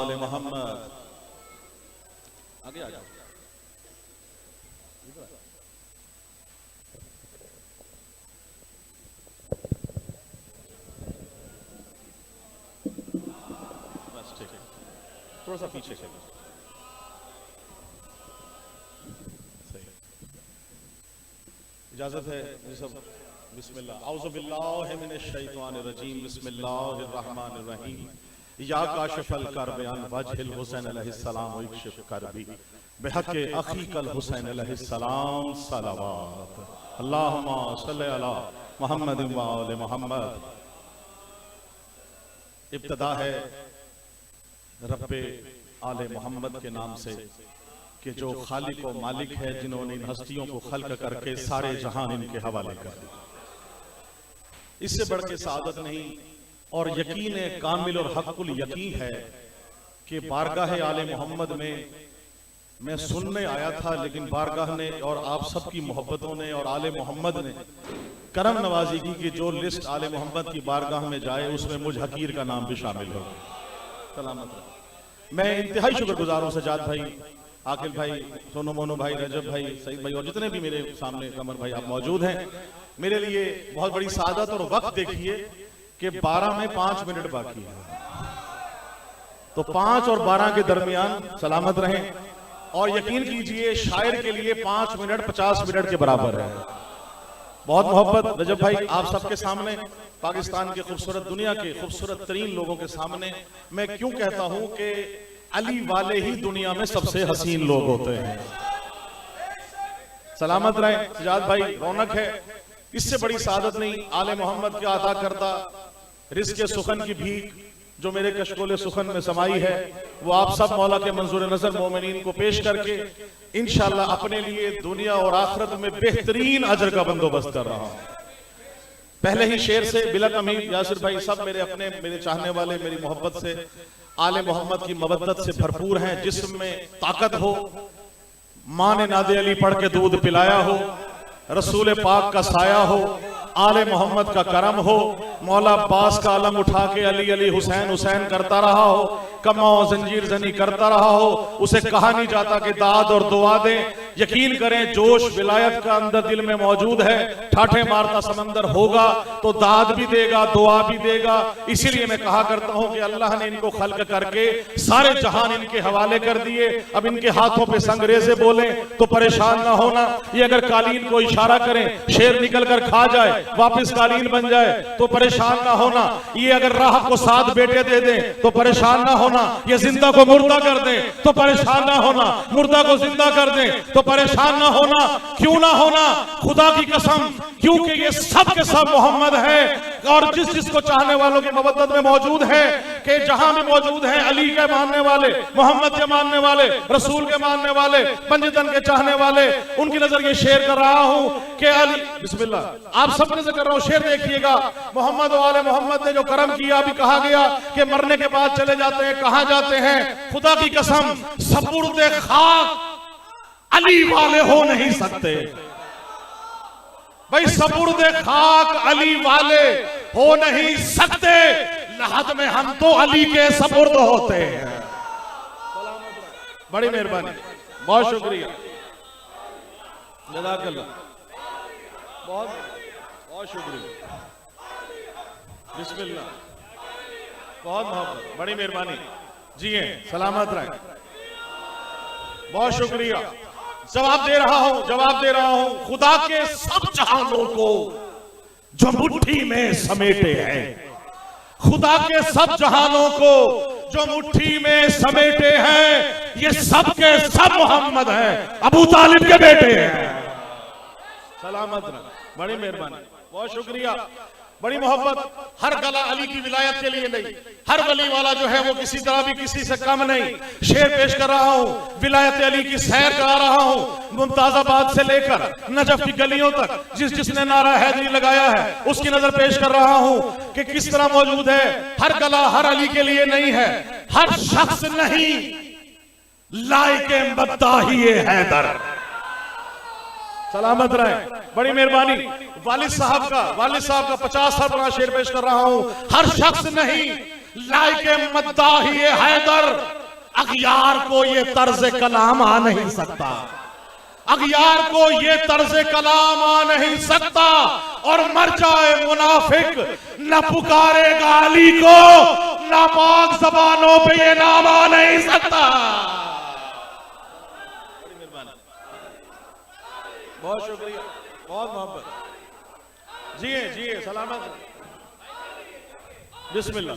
आले मोहम्मद। आगे आ जाओ। बस ठीक है, थोड़ा सा पीछे चलो। सही, इजाजत है ये सब। बिस्मिल्लाह, औज़ु बिल्लाहि मिनश शैतानिर रजीम, बिस्मिल्लाहिर रहमानिर रहीम। या काशिफल कर्ब अन वजहिल हुसैन अलैहिस्सलाम व इक्शिफ कर्बी बिहक़्क़ि अख़ीकल हुसैन अलैहिस्सलाम सलावत। अल्लाहुम्मा सल्लि अला मुहम्मद व आले मोहम्मद। इब्तिदा है रब्बे आले मोहम्मद के नाम से कि जो खालिक व मालिक है, जिन्होंने इन हस्तियों को खल्क करके सारे जहान इनके हवाले कर दिया। इससे बढ़ के सादत नहीं और यकीन कामिल और हक़्क़ुल यकीन है कि बारगाह आले मोहम्मद में मैं सुनने आया था, लेकिन बारगाह ने और आप सबकी मोहब्बतों ने और आले मोहम्मद ने करम नवाजी की कि जो लिस्ट आले मोहम्मद की बारगाह में जाए उसमें मुझ हकीर का नाम भी शामिल हो। सलामत रहे। मैं इंतहाई शुक्रगुजार हूं सजाद भाई, आकिल भाई, सोनू मोनू भाई, रजब भाई, सईद भाई और जितने भी मेरे सामने कमर भाई आप मौजूद हैं। मेरे लिए बहुत बड़ी सादत और वक्त देखिए कि 12 में 5 मिनट बाकी है, तो 5 और 12 के दरमियान सलामत रहें। और यकीन कीजिए शायर के लिए 5 मिनट 50 मिनट के बराबर है। बहुत मोहब्बत रजब भाई, आप सबके सामने, पाकिस्तान के खूबसूरत, दुनिया के खूबसूरत तरीन लोगों के सामने मैं क्यों कहता हूं कि अली वाले ही दुनिया में सबसे हसीन लोग होते हैं। सलामत रहे सजाद भाई, रौनक है। इससे बड़ी सादत नहीं। आले मोहम्मद के अता करता रिज़्क़ सुखन की भीख जो मेरे कशकोले सुखन में समाई है, वो आप सब मौला के मंजूर नजर मोमिनीन को पेश करके इंशाअल्लाह अपने लिए दुनिया और आखिरत में बेहतरीन अजर का बंदोबस्त कर रहा हूं। पहले ही शेर से बिलक अमीर यासिर भाई सब मेरे अपने, मेरे चाहने वाले, मेरी मोहब्बत से, आले मोहम्मद की मवद्दत से भरपूर हैं। जिस्म में ताकत हो, माँ ने नादे अली पढ़ के दूध पिलाया हो, रसूल पाक का साया हो, आले मोहम्मद का करम हो, मौला अब्बास का अलम उठा के अली अली हुसैन हुसैन करता रहा हो, कमा जंजीर जनी करता रहा हो, उसे कहा नहीं जाता कि दाद और दुआ दे। यकीन करें जोश विलायत का अंदर दिल में मौजूद है। ठाठे मारता समंदर होगा तो दाद भी देगा, दुआ भी देगा। इसीलिए मैं कहा करता हूं कि अल्लाह ने इनको खल्क करके सारे जहान इनके हवाले कर दिए। अब इनके हाथों पे संगरेजे बोले तो परेशान ना होना। ये अगर कालीन को इशारा करें, शेर निकल कर खा जाए, वापिस कालीन बन जाए तो परेशान ना होना। ये अगर राह को 7 बेटे दे दें तो परेशान ना होना। ये जिंदा को मुर्दा कर दें तो परेशान ना होना, मुर्दा को जिंदा कर दें तो परेशान ना होना। क्यों ना होना? खुदा की कसम, क्योंकि ये सब के सब मोहम्मद है और जिस जिसको चाहने वालों की मोहब्बत में मौजूद है कि जहां भी मौजूद है, अली के मानने वाले, मोहम्मद के मानने वाले, रसूल के मानने वाले, पंजतन के चाहने वाले, उनकी नजर ये शेर कर रहा हूं कि अली, बिस्मिल्लाह, आप सब नजर कर रहा हूं, शेर देखिएगा। मोहम्मद वाले मोहम्मद ने जो करम किया, अभी कहा गया कि मरने के बाद चले जाते हैं, कहां जाते हैं? खुदा की कसम, सपुर्दे खाक अली वाले हो नहीं सकते भाई, सपुर्दे खाक अली वाले हो नहीं सकते। लहद में हम तो अली के सपुर्द होते हैं। बड़ी मेहरबानी, बहुत शुक्रिया, जज़ाकल्लाह, बहुत बहुत शुक्रिया, बिस्मिल्लाह, बहुत मोहब्बत, बड़ी मेहरबानी। जी हैं, सलामत रहे, बहुत शुक्रिया। जवाब दे रहा हूं, जवाब दे रहा हूं। खुदा के सब जहानों को जो मुट्ठी में समेटे हैं, खुदा के सब जहानों को जो मुट्ठी में समेटे हैं, ये सब के सब मोहम्मद हैं, अबू तालिब के बेटे हैं। सलामत रहे, बड़ी मेहरबानी, बहुत शुक्रिया, बड़ी मोहब्बत। हर गला अली की विलायत के लिए नहीं, हर वली वाला जो है वो किसी तरह भी किसी से कम नहीं। शेर पेश कर रहा हूं, विलायत अली की सैर करा रहा हूं, मुमताजाबाद से लेकर नजफ की गलियों तक जिस जिसने नारा हैदरी लगाया है उसकी नजर पेश कर रहा हूं कि किस तरह मौजूद है। हर गला हर अली के लिए नहीं है, हर शख्स नहीं लायके मद्दाही हैदर। सलामत रहे, बड़ी मेहरबानी। वालिद साहब का 50 साल पुराना शेर पेश कर रहा हूं। हर शख्स नहीं लाइके मद्दाही हैदर, अगियार को ये तर्ज कलाम आ नहीं सकता, अगियार को ये तर्ज कलाम आ नहीं सकता। और मर जाए मुनाफिक न पुकारेगा अली को, नापाक ज़बानों पे ये नाम आ नहीं सकता। बहुत शुक्रिया, बहुत मोहब्बत। जिए जिए सलामत, बिस्मिल्लाह।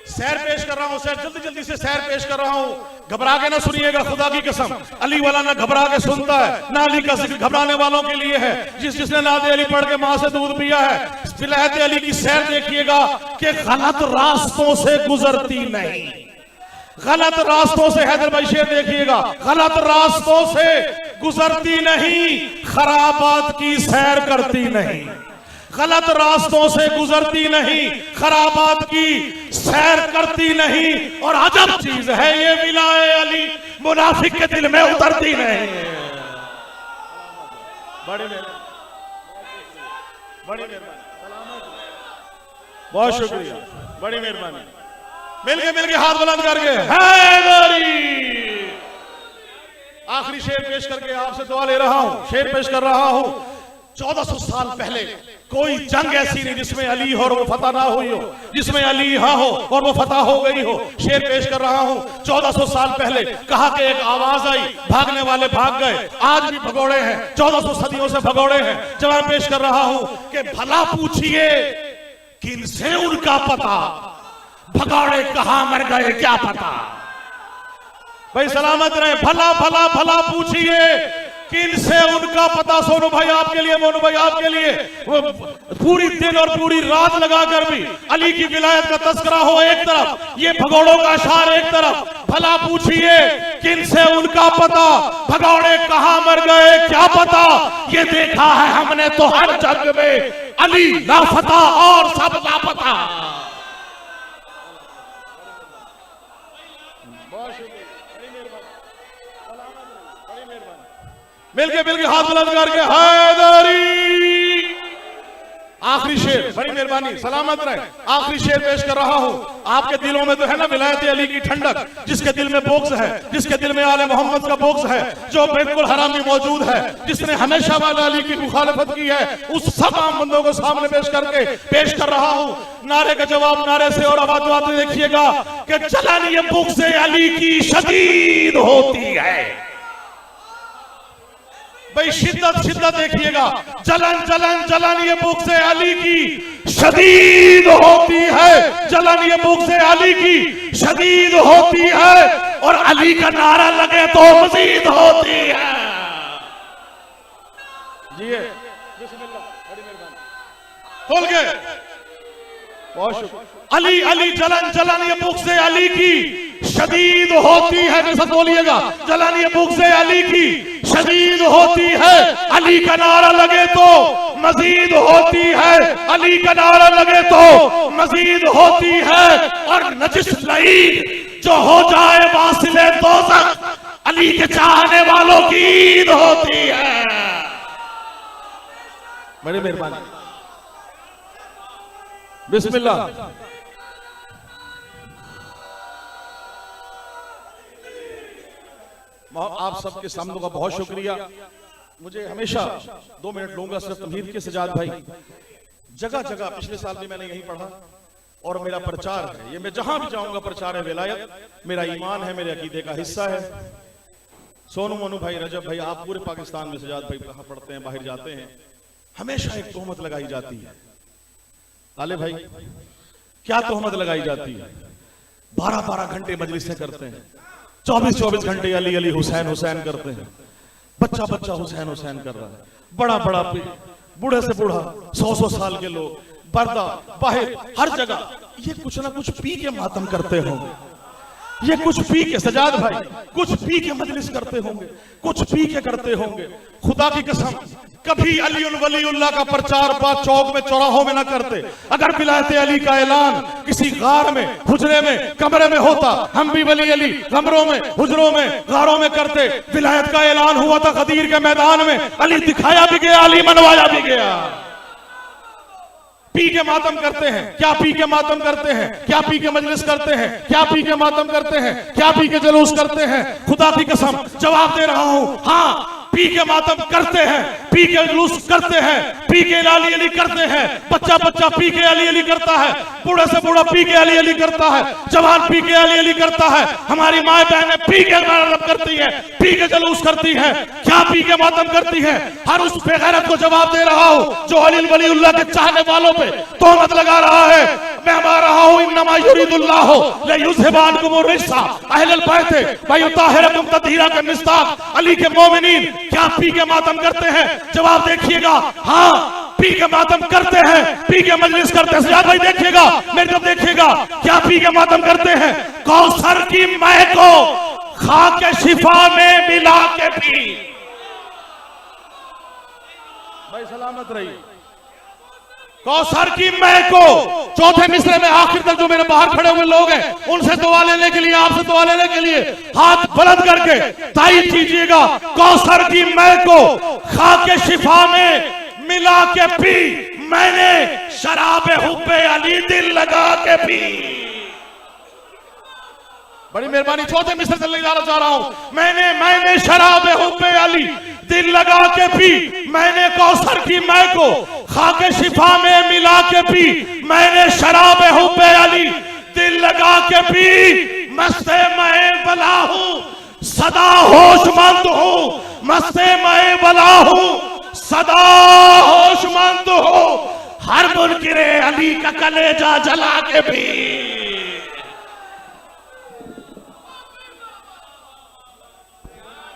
सैर पेश कर रहा हूं, सैर जल्दी जल्दी से सैर पेश कर रहा हूं। घबरा के ना सुनिएगा, खुदा की कसम अली वाला ना घबरा के सुनता है ना अली का जिक्र घबराने वालों के लिए है। जिसने नादे अली पढ़ के मां से दूध पिया है, विलायत अली की सैर देखिएगा कि गलत रास्तों से गुजरती नहीं, गलत रास्तों से, हैदर भाई शेर देखिएगा, गलत रास्तों से गुजरती नहीं, खराबात की सैर करती नहीं, गलत रास्तों से गुजरती नहीं, खराबात की सैर करती नहीं। और अजब चीज है ये विलाए अली मुनाफिक के दिल में उतरती नहीं। बड़ी मेहरबानी, बड़ी मेहरबानी, बहुत शुक्रिया, बड़ी मेहरबानी। मिलके हाथ बुलंद करके हैदरी। आखिरी शेर पेश करके आपसे दुआ ले रहा हूं, शेर पेश कर रहा हूं। 1400 साल पहले कोई जंग ऐसी नहीं जिसमें अली हो और वो फतह ना हुई हो, जिसमें अली यहां हो और वो फतह हो गई हो। शेर पेश कर रहा हूं। 1400 साल पहले कहा कि एक आवाज आई, भागने वाले भाग गए, आज भी भगोड़े हैं, 1400 सदियों से भगोड़े हैं। जवाब पेश कर रहा हूं कि भला पूछिए किनसे उनका पता, भगोड़े कहां मर गए क्या पता। भाई सलामत रहे। भला भला भला पूछिए किनसे उनका पता। सोनू भाई आपके लिए, मोनू भाई आपके लिए, वो पूरी दिन और पूरी रात लगाकर भी अली की विलायत का तस्करा हो एक तरफ, ये भगोड़ों का अशार एक तरफ। भला पूछिए किनसे उनका पता, भगोड़े कहां मर गए क्या पता। ये देखा है हमने तो हर जंग में, अली लापता और सब लापता। मिलके हाथ बुलंद करके हैदरी। आखिरी शेर, बड़ी मेहरबानी, सलामत रहे। आखिरी शेर पेश कर रहा हूं। आपके दिलों में तो है ना विलायत अली की ठंडक, जिसके दिल में बोक्स है, जिसके दिल में आले मोहम्मद का बोक्स है, जो बिल्कुल हरामी मौजूद है, जिसने हमेशा वाला अली की मुखालफत की है, उस सब आम बंदों को सामने पेश करके पेश कर रहा हूं। नारे का जवाब नारे से और आवाज आते देखिएगा कि जलन ये बोक्स अली की शदीद होती है। भाई शिद्दत देखिएगा, जलन जलन जलन ये बुक से अली की शदीद होती है, जलन ये बुक से अली की शदीद होती है। और अली का नारा लगे तो मजीद होती है। जी बिस्मिल्लाह, बड़ी मेहरबानी, खोल के बहुत शुक्रिया। अली अली जलन जलन ये बुक से अली की शदीद होती है। मेरे साथ बोलिएगा, जलन ये बुक से अली की शदीद होती है। अली का नारा लगे तो मजीद होती है, अली का नारा लगे तो मजीद होती है। और नजिस लईद जो हो जाए वासिले दोज़ख, अली के चाहने वालों की ईद होती है। बड़ी मेहरबानी, बिस्मिल्लाह। आप सबके सामने का बहुत शुक्रिया। मुझे हमेशा 2 मिनट लूंगा सिर्फ तमहीद के सजाद भाई। जगह जगह पिछले साल भी मैंने यही पढ़ा और मेरा प्रचार है, ये मैं जहां भी जाऊंगा प्रचार है विलायत, मेरा ईमान है, मेरे अकीदे का हिस्सा है। सोनू मोनू भाई, रजब भाई, आप पूरे पाकिस्तान में सजाद भाई कहाँ पढ़ते हैं, बाहर जाते हैं, हमेशा एक तोहमत लगाई जाती है। आले भाई क्या तोहमत लगाई जाती है? 12-12 घंटे मजलिसें करते हैं, 24-24 घंटे अली अली हुसैन हुसैन करते हैं, बच्चा बच्चा हुसैन हुसैन कर रहा है, बड़ा बड़ा बूढ़े से बूढ़ा 100-100 साल के लोग, पर्दा बाहर हर जगह ये कुछ ना कुछ पी के मातम करते होंगे, ये कुछ पी के सजाद भाई कुछ पी के मजलिस करते होंगे, कुछ पी के करते होंगे। खुदा की कसम कभी अली वलीउल्लाह का प्रचार बात चौक में चौराहों में ना करते। अगर विलायत अली का ऐलान किसी गार में, हुजरे में, कमरे में होता, हम भी वली अली कमरों में, हुजरों में, गारों में करते। विलायत का ऐलान हुआ था गदीर के मैदान में, अली दिखाया भी गया, अली मनवाया भी गया। पी के मातम करते हैं, क्या पी के मातम करते हैं, क्या पी के मजलिस करते हैं, क्या पी के मातम करते हैं, क्या पी के जुलूस करते हैं? खुदा की कसम जवाब दे रहा हूं, हाँ पी के मातम करते हैं, पी के जुलूस करते हैं, पी के अली अली करते हैं। बच्चा बच्चा पी के अली अली करता है, बूढ़े से बूढ़ा पी के अली अली करता है, जवान पी के अली अली करता है। हमारी माए बहनें पी के मातम करती है, पी के जुलूस करती है, क्या पी के मातम करती है? हर उस बेगैरत को जवाब दे रहा हूं जो अली वलीउल्लाह के चाहने वालों पे तोहमत लगा रहा है। मैं मार रहा हूं, इन्नमा युरिदुल्लाहु लियुज़हिबानकुम रिज्सा अहलल बैत व युताहिरकुम तत्हीरा के मिस्ताक अली के मोमिनीन क्या पी के मातम करते हैं? जवाब देखिएगा, हाँ पी के मातम करते हैं, पी के मजलिस करते हैं। सजाद भाई देखिएगा, मेरी तरफ देखिएगा, क्या पी के मातम करते हैं? कौसर की मैं को खा के शिफा में मिला के पी। भाई सलामत रही। कौसर की मैं को चौथे मिसरे में आखिर तक जो मेरे बाहर खड़े हुए लोग हैं उनसे दुआ लेने के लिए, आपसे दुआ लेने के लिए हाथ बुलंद करके तायीद कीजिएगा। कौसर की मैं को खा के शिफा में मिला के पी, मैंने शराब हुब्बे अली दिल लगा के पी। बड़ी मेहरबानी, चौथे मिसरे से ले जाना चाह रहा हूं। मैंने शराब हुब्बे अली दिल लगा के पी, मैंने कौसर की मैं को खा के शिफा में मिला के पी, मैंने शराब हुब्बे अली दिल लगा के पी। मस्ते मैं बला हूं सदा होशमंद हूं, मस्ते मैं बला हूं सदा होशमंद हूं, हर मुनकिरे अली का कलेजा जला के पी।